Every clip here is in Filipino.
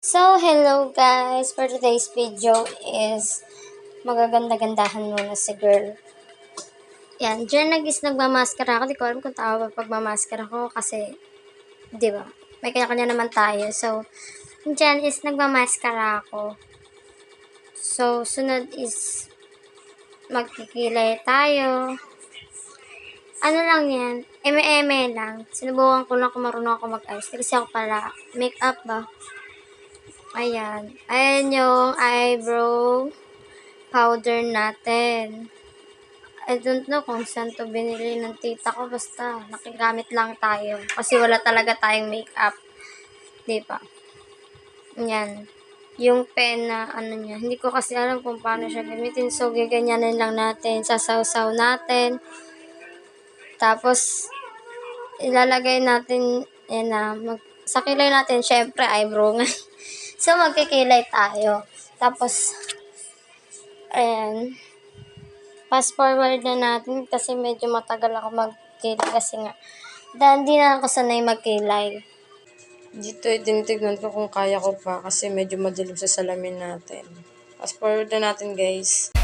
So, hello guys! For today's video is magaganda-gandahan muna si girl. Yan, dyan nagmamaskara ako. Di ko alam kung tao ba pagmamaskara ko kasi, di ba? May kanya-kanya naman tayo. So, dyan is nagmamaskara ako. So, sunod is magkikilay tayo. Ano lang yan? Eme-eme lang. Sinubukan ko lang kung marunong ako mag-ayos. Kasi ako pala, make-up ba? Ayan. Ayan yung eyebrow powder natin. I don't know kung saan to binili ng tita ko. Basta, nakigamit lang tayo. Kasi wala talaga tayong makeup. Diba? Ayan. Yung pen na ano niya. Hindi ko kasi alam kung paano siya gamitin. So, gaganyanin lang natin. Sasaw-saw natin. Tapos, ilalagay natin, yan na, sa kilay natin, syempre, eyebrow nga. So, magkikilay tayo. Tapos, ayan, fast forward na natin kasi medyo matagal ako magkilay kasi nga, hindi na ako sanay magkilay. Dito, tinitignan ko kung kaya ko pa kasi medyo madilim sa salamin natin. Fast forward na natin, guys.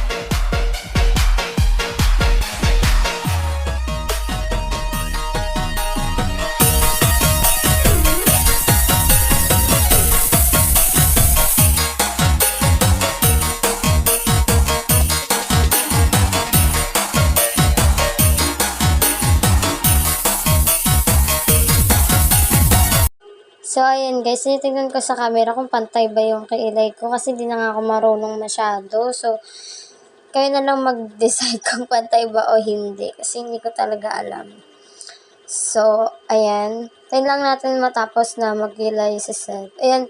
So, ayan guys, tinitignan ko sa camera kung pantay ba yung kilay ko kasi hindi na nga ako marunong masyado. So, kayo na lang mag-decide kung pantay ba o hindi kasi hindi ko talaga alam. So, ayan. Tayo lang natin matapos na magkilay sa self. Ayan,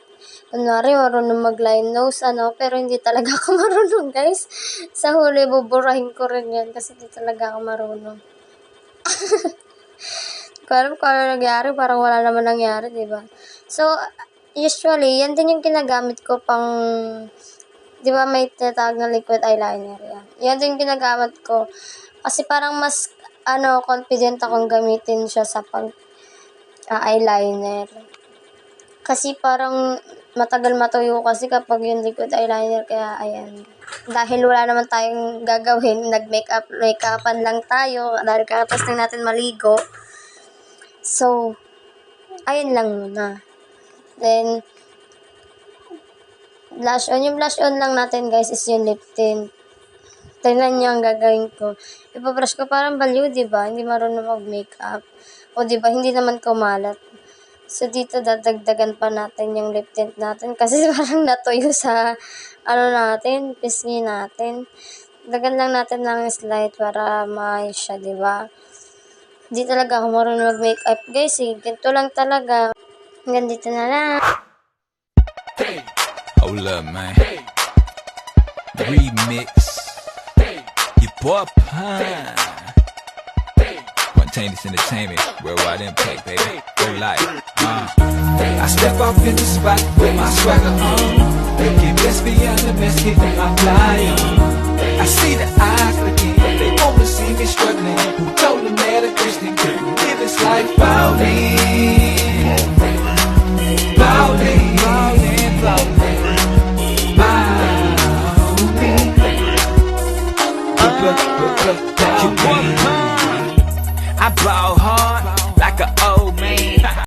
kunwari marunong mag-line nose, pero hindi talaga ako marunong guys. Sa huli, buburahin ko rin yan kasi hindi talaga ako marunong. Kung ano nangyari, parang wala naman nangyari, diba? So, usually, yan din yung ginagamit ko pang, diba may tinatawag na liquid eyeliner yan. Yan din yung ginagamit ko. Kasi parang mas, confident akong gamitin siya sa eyeliner. Kasi parang matagal matuyo kasi kapag yung liquid eyeliner, kaya ayan. Dahil wala naman tayong gagawin, make-upan lang tayo, dahil kakatapos na natin maligo. So, ayun lang muna. Then, blush on. Yung blush on lang natin, guys, is yung lip tint. Tingnan nyo ang gagawin ko. Ipabrush ko parang baliw, diba? Hindi marunong mag-makeup. O, diba? Hindi naman kumalat. So, dito dadagdagan pa natin yung lip tint natin. Kasi parang natuyo sa, natin, pisngi natin. Dagan lang natin ng slide para maayos siya, diba? Hindi talaga ako marunong mag-makeup, guys. Ganito lang talaga. Hanggang dito na lang. Hold up, man. Remix. Your boy Pine. Spontaneous entertainment. Worldwide impact, baby. Go life. I step off in the spot with my swagger on. Get best beyond the best, keeping my fly on. I see the eyes looking. They wanna see me struggling. Who told them that a Christian couldn't live his life out in?